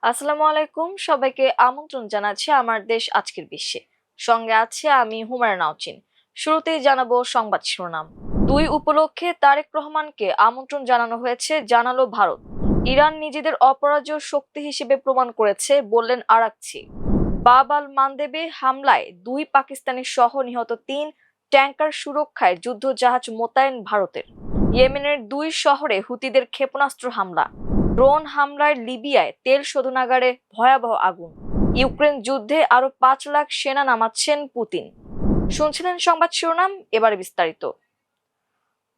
আসসালামু আলাইকুম, সবাইকে আমন্ত্রণ জানাচ্ছি আমার দেশ আজকের বিশ্বে। সঙ্গে আছে আমি হুমায়রা নাওচিন। শুরুতেই জানাবো সংবাদ শিরোনাম। 2 উপলক্ষে তারেক রহমানকে আমন্ত্রণ জানানো হয়েছে, জানালো ভারত। ইরান নিজেদের অপরাজেয় শক্তি হিসেবে প্রমাণ করেছে, বললেন আরাকচি। বাব আল মানদেবে হামলায় 2 পাকিস্তানি সহ নিহত 3, ট্যাংকার সুরক্ষায় যুদ্ধজাহাজ মোতায়েন ভারতের। ইয়েমেনের 2 শহরে হুতিদের ক্ষেপণাস্ত্র হামলা। ড্রোন হামলায় লিবিয়ায় তেল শোধনাগারে ভয়াবহ আগুন। ইউক্রেন যুদ্ধে আরো 5 লাখ সেনা নামাচ্ছেন পুতিন। শুনছিলেন সংবাদ শিরোনাম, এবারে বিস্তারিত।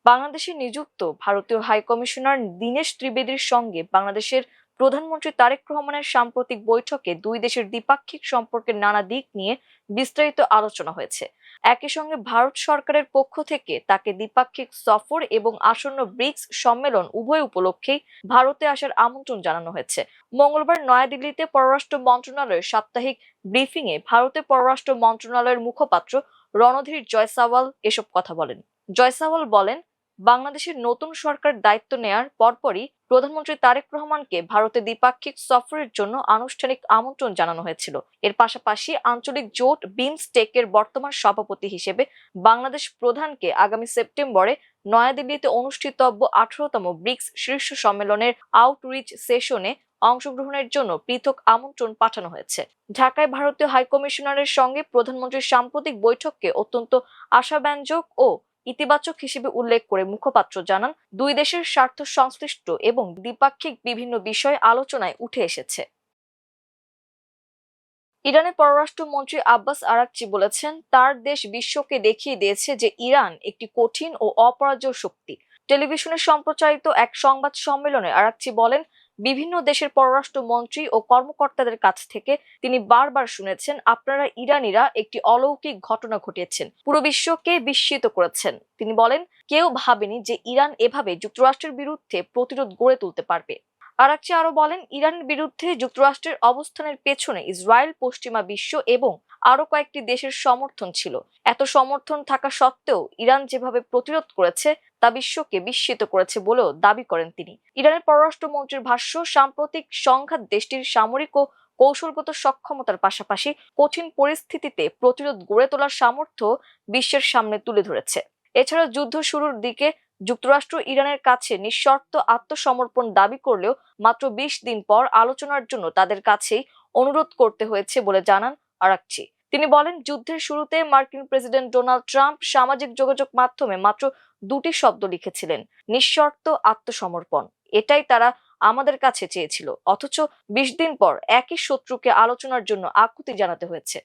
বাংলাদেশে নিযুক্ত ভারতীয় হাই কমিশনার দীনেশ ত্রিবেদীর সঙ্গে বাংলাদেশের প্রধানমন্ত্রী তারেক রহমানের সাম্প্রতিক বৈঠকে দুই দেশের দ্বিপাক্ষিক সম্পর্কের নানা দিক নিয়ে বিস্তারিত আলোচনা হয়েছে। একই সঙ্গে ভারত সরকারের পক্ষ থেকে তাকে দ্বিপাক্ষিক সফর এবং আসন্ন ব্রিক্স সম্মেলন উভয় উপলক্ষেই ভারতে আসার আমন্ত্রণ জানানো হয়েছে। মঙ্গলবার নয়াদিল্লিতে পররাষ্ট্র মন্ত্রণালয়ের সাপ্তাহিক ব্রিফিংয়ে ভারতের পররাষ্ট্র মন্ত্রণালয়ের মুখপাত্র রণধীর জয়সাওয়াল এসব কথা বলেন। জয়সাওয়াল বলেন, বাংলাদেশের নতুন সরকার দায়িত্ব নেয়ার পরপরই প্রধানমন্ত্রী তারেক রহমানকে ভারতে দ্বিপাক্ষিক সফরের জন্য আনুষ্ঠানিক আমন্ত্রণ জানানো হয়েছিল। এর পাশাপাশি আঞ্চলিক জোট বিমস্টেকের বর্তমান সভাপতি হিসেবে বাংলাদেশ প্রধানকে আগামী সেপ্টেম্বরে নয়াদিল্লিতে অনুষ্ঠিতব্য 18তম ব্রিক্স শীর্ষ সম্মেলনের আউটরিচ সেশনে অংশগ্রহণের জন্য পৃথক আমন্ত্রণ পাঠানো হয়েছে। ঢাকায় ভারতীয় হাইকমিশনারের সঙ্গে প্রধানমন্ত্রীর সাম্প্রতিক বৈঠককে অত্যন্ত আশাব্যঞ্জক ও ইতিবাচক হিসেবে উল্লেখ করে মুখপাত্র জানান, দুই দেশের স্বার্থ সংশ্লিষ্ট এবং দ্বিপাক্ষিক বিভিন্ন বিষয় আলোচনায় উঠে এসেছে। ইরানের পররাষ্ট্রমন্ত্রী আব্বাস আরাকচি বলেছেন, তার দেশ বিশ্বকে দেখিয়ে দিয়েছে যে ইরান একটি কঠিন ও অপরাজেয় শক্তি। টেলিভিশনে সম্প্রচারিত এক সংবাদ সম্মেলনে আরাকচি বলেন, বিভিন্ন দেশের পররাষ্ট্রমন্ত্রী ও কর্মকর্তাদের কাছ থেকে তিনি বারবার শুনেছেন, আপনারা ইরানিরা একটি অলৌকিক ঘটনা ঘটিয়েছেন, পুরো বিশ্বকে বিস্মিত করেছেন। তিনি বলেন, কেউ ভাবেনি যে ইরান এভাবে যুক্তরাষ্ট্রের বিরুদ্ধে প্রতিরোধ গড়ে তুলতে পারবে। আরাকচি আরো বলেন, ইরানের বিরুদ্ধে যুক্তরাষ্ট্রের অবস্থানের পেছনে ইসরায়েল, পশ্চিমা বিশ্ব এবং আরো কয়েকটি দেশের সমর্থন ছিল। এত সমর্থন থাকা সত্ত্বেও ইরান যেভাবে প্রতিরোধ করেছে তা বিশ্বকে বিস্মিত করেছে বলেও দাবি করেন তিনি। ইরানের পররাষ্ট্রমন্ত্রীর ভাষ্য, সাম্প্রতিক সংঘাত দেশটির সামরিক ও কৌশলগত সক্ষমতার পাশাপাশি কঠিন পরিস্থিতিতে প্রতিরোধ গড়ে তোলার সামর্থ্য বিশ্বের সামনে তুলে ধরেছে। এছাড়া যুদ্ধ শুরুর দিকে যুক্তরাষ্ট্র ইরানের কাছে নিঃশর্ত আত্মসমর্পণ দাবি করলেও মাত্র 20 দিন পর আলোচনার জন্য তাদের কাছেই অনুরোধ করতে হয়েছে বলে জানান আরাকচি। তিনি বলেন, যুদ্ধের শুরুতে মার্কিন প্রেসিডেন্ট ডোনাল্ড ট্রাম্প সামাজিক যোগাযোগ মাধ্যমে মাত্র 2টি শব্দ লিখেছিলেন, নিঃশর্ত আত্মসমর্পণ। এটাই তারা আমাদের কাছে চেয়েছিল, অথচ 20 দিন পর একই শত্রুকে আলোচনার জন্য আকুতি জানাতে হয়েছে।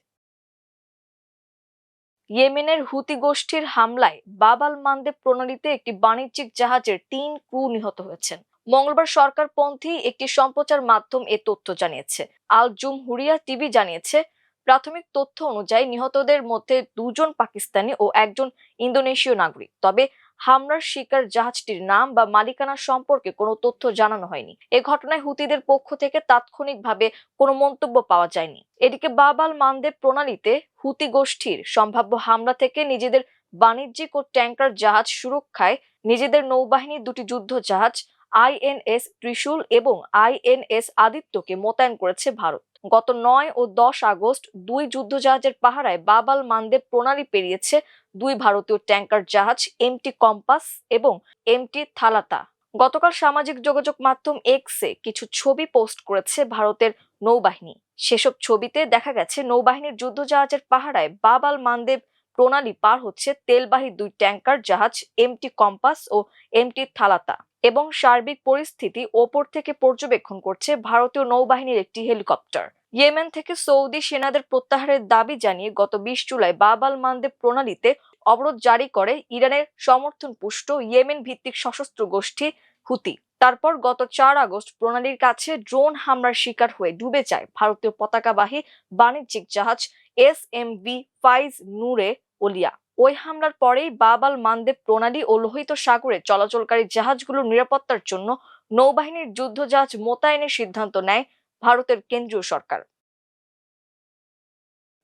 ইয়েমেনের হুতি গোষ্ঠীর হামলায় বাব আল মানদেব প্রণালীতে একটি বাণিজ্যিক জাহাজের 3 ক্রু নিহত হয়েছেন। মঙ্গলবার সরকারপন্থী একটি সম্প্রচার মাধ্যম এ তথ্য জানিয়েছে। আল জুমহুরিয়া টিভি জানিয়েছে, প্রাথমিক তথ্য অনুযায়ী নিহতদের মধ্যে 2 জন পাকিস্তানি ও 1 জন ইন্দোনেশীয় নাগরিক। তবে হামলার শিকার জাহাজটির নাম বা মালিকানা সম্পর্কে কোনো তথ্য জানানো হয়নি। এ ঘটনায় হুতিদের পক্ষ থেকে তাৎক্ষণিকভাবে কোনো মন্তব্য পাওয়া যায়নি। এদিকে বাব আল মানদেব প্রণালীতে হুতি গোষ্ঠীর সম্ভাব্য হামলা থেকে নিজেদের বাণিজ্যিক ও ট্যাংকার জাহাজ সুরক্ষায় নিজেদের নৌবাহিনীর 2টি যুদ্ধ জাহাজ আইএনএস ত্রিশূল এবং আইএনএস আদিত্যকে মোতায়েন করেছে ভারত। গত 9 ও 10 আগস্ট 2 যুদ্ধজাহাজের পাহারায় বাব আল মানদেব প্রণালী পেরিয়েছে 2 ভারতীয় ট্যাংকার জাহাজ এমটি কম্পাস এবং এমটি থালাতা। গতকাল সামাজিক যোগাযোগ মাধ্যম এক্সে কিছু ছবি পোস্ট করেছে ভারতের নৌবাহিনী। সেসব ছবিতে দেখা গেছে নৌবাহিনীর যুদ্ধজাহাজের পাহারায় বাব আল মানদেব প্রণালী পার হচ্ছে তেলবাহী 2 ট্যাংকার জাহাজ এমটি কম্পাস ও এমটি থালাতা এবং সার্বিক পরিস্থিতি ওপর থেকে পর্যবেক্ষণ করছে ভারতীয় নৌবাহিনীর একটি হেলিকপ্টার। ইয়েমেন থেকে সৌদি সেনাদের প্রত্যাহারের দাবি জানিয়ে গত 20 জুলাই বাব আল মানদেব প্রণালীতে অবরোধ জারি করে ইরানের সমর্থন পুষ্ট ইয়েমেন ভিত্তিক সশস্ত্র গোষ্ঠী হুতি। তারপর গত 4 আগস্ট প্রণালীর কাছে ড্রোন হামলার শিকার হয়ে ডুবে যায় ভারতীয় পতাকাবাহী বাণিজ্যিক জাহাজ এসএমভি ফাইজ নূরে ওলিয়া। ওই হামলার পরেই বাব আল মানদেব প্রণালী ও লোহিত সাগরে চলাচলকারী জাহাজগুলোর নিরাপত্তার জন্য নৌবাহিনীর যুদ্ধজাহাজ মোতায়েনের সিদ্ধান্ত নেয় ভারতের কেন্দ্রীয় সরকার।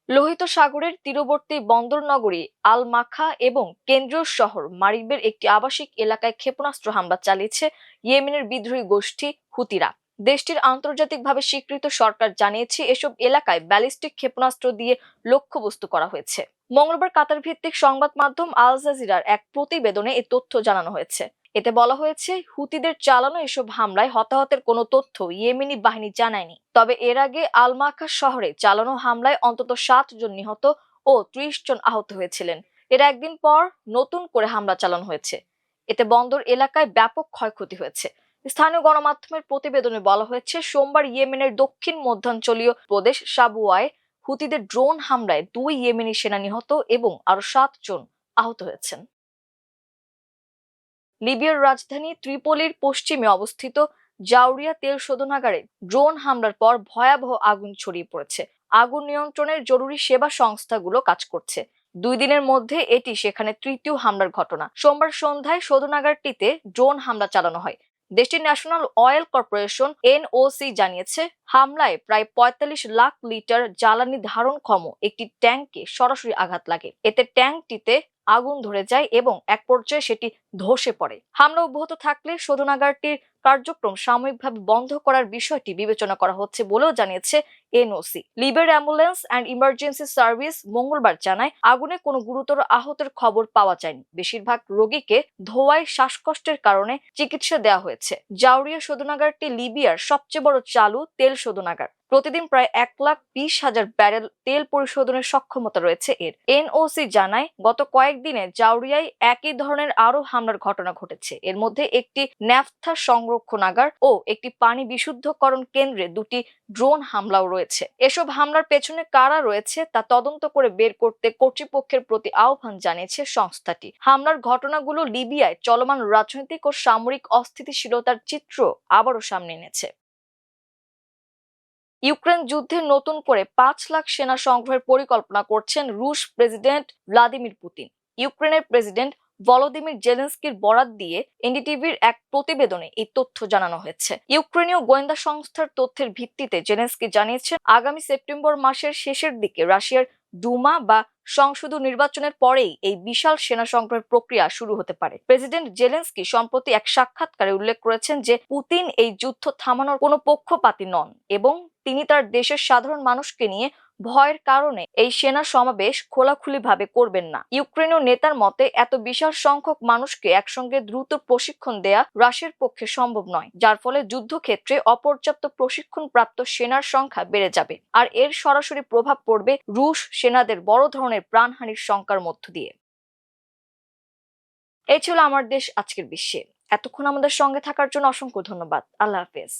লোহিত সাগরের তীরবর্তী বন্দর নগরী আল মাখা এবং কেন্দ্রীয় শহর মারিবের একটি আবাসিক এলাকায় ক্ষেপণাস্ত্র হামলা চালিয়েছে ইয়েমেনের বিদ্রোহী গোষ্ঠী হুতিরা। দেশটির আন্তর্জাতিকভাবে স্বীকৃত সরকার জানিয়েছে এসব এলাকায় ব্যালিস্টিক ক্ষেপণাস্ত্র দিয়ে লক্ষ্যবস্তু করা হয়েছে। মঙ্গলবার কাতার ভিত্তিক সংবাদ মাধ্যম আল জাজিরার এক প্রতিবেদনে এই তথ্য জানানো হয়েছে। এতে বলা হয়েছে, হুতিদের চালানো এসব হামলায় হতাহতের কোনো তথ্য ইয়েমেনি বাহিনী জানায়নি। তবে এর আগে আল মাকা শহরে চালানো হামলায় অন্তত 7 জন নিহত ও 30 জন আহত হয়েছিলেন। এর একদিন পর নতুন করে হামলা চালানো হয়েছে। এতে বন্দর এলাকায় ব্যাপক ক্ষয়ক্ষতি হয়েছে। স্থানীয় গণমাধ্যমের প্রতিবেদনে বলা হয়েছে, সোমবার ইয়েমেনের দক্ষিণ মধ্যাঞ্চলীয় প্রদেশ সাবুয়ায় হুতিদের ড্রোন হামলায় 2 ইয়েমেনি সেনা নিহত এবং আরো 7 জন আহত হয়েছেন। লিবিয়ার রাজধানী ত্রিপোলির পশ্চিমে অবস্থিত জাউরিয়া তেল শোধনাগারে ড্রোন হামলার পর ভয়াবহ আগুন ছড়িয়ে পড়েছে। আগুন নিয়ন্ত্রণের জরুরি সেবা সংস্থাগুলো কাজ করছে। 2 দিনের মধ্যে এটি সেখানে তৃতীয় হামলার ঘটনা। সোমবার সন্ধ্যায় শোধনাগারটিতে ড্রোন হামলা চালানো হয়। দেশটির ন্যাশনাল অয়েল কর্পোরেশন এনওসি জানিয়েছে, হামলায় প্রায় 45 লাখ লিটার জ্বালানি ধারণক্ষম একটি ট্যাঙ্কে সরাসরি আঘাত লাগে। এতে ট্যাঙ্কটিতে আগুন ধরে যায় এবং এক পর্যায়ে সেটি ধসে পড়ে। হামলা অব্যাহত থাকলে শোধনাগারটির কার্যক্রম সাময়িকভাবে বন্ধ করার বিষয়টি বিবেচনা করা হচ্ছে বলেও জানিয়েছে এনওসি। লিবিয়ার অ্যাম্বুলেন্স অ্যান্ড ইমার্জেন্সি সার্ভিস মঙ্গলবার জানায়, আগুনে কোনো গুরুতর আহতের খবর পাওয়া যায়নি। বেশিরভাগ রোগীকে ধোঁয়ায় শ্বাসকষ্টের কারণে চিকিৎসা দেওয়া হয়েছে। জাউরিয়া শোধনাগারটি লিবিয়ার সবচেয়ে বড় চালু তেল শোধনাগার। প্রতিদিন প্রায় 1,20,000 ব্যারেল তেল পরিশোধনের সক্ষমতা রয়েছে এর। এনওসি জানায়, গত কয়েকদিনে জাউরিয়ায় একই ধরনের আরো হামলার ঘটনা ঘটেছে। এর মধ্যে একটি ন্যাফথা সংরক্ষণাগার ও একটি পানি বিশুদ্ধকরণ কেন্দ্রে 2টি ড্রোন হামলাও রয়েছে। এসব হামলার পেছনে কারা রয়েছে তা তদন্ত করে বের করতে কর্তৃপক্ষের প্রতি আহ্বান জানিয়েছে সংস্থাটি। হামলার ঘটনাগুলো লিবিয়ায় চলমান রাজনৈতিক ও সামরিক অস্থিতিশীলতার চিত্র আবারও সামনে এনেছে। ইউক্রেন যুদ্ধে নতুন করে 5 লাখ সেনা সংগ্রহের পরিকল্পনা করছেন রুশ প্রেসিডেন্ট ভ্লাদিমির পুতিন। ইউক্রেনের প্রেসিডেন্ট ভলোদিমির জেলেনস্কির বরাত দিয়ে এনডিটিভির এক প্রতিবেদনে এই তথ্য জানানো হয়েছে। ইউক্রেনীয় গোয়েন্দা সংস্থার তথ্যের ভিত্তিতে জেলেনস্কি জানিয়েছেন, আগামী সেপ্টেম্বর মাসের শেষের দিকে রাশিয়ার ডুমা বা সংসদ নির্বাচনের পরেই এই বিশাল সেনা সংগ্রহের প্রক্রিয়া শুরু হতে পারে। প্রেসিডেন্ট জেলেনস্কি সম্প্রতি এক সাক্ষাৎকারে উল্লেখ করেছেন যে পুতিন এই যুদ্ধ থামানোর কোনো পক্ষপাতী নন এবং তিনি তার দেশের সাধারণ মানুষকে নিয়ে ভয়ের কারণে এই সেনা সমাবেশ খোলাখুলিভাবে করবেন না। ইউক্রেনীয় নেতার মতে, এত বিশাল সংখ্যক মানুষকে একসঙ্গে দ্রুত প্রশিক্ষণ দেয়া রাশিয়ার পক্ষে সম্ভব নয়, যার ফলে যুদ্ধক্ষেত্রে অপর্যাপ্ত প্রশিক্ষণপ্রাপ্ত সেনার সংখ্যা বেড়ে যাবে। আর এর সরাসরি প্রভাব পড়বে রুশ সেনাদের বড় ধরনের প্রাণহানির শঙ্কার মধ্য দিয়ে। এই ছিল আমার দেশ আজকের বিশ্বে। এতক্ষণ আমাদের সঙ্গে থাকার জন্য অসংখ্য ধন্যবাদ। আল্লাহ হাফেজ।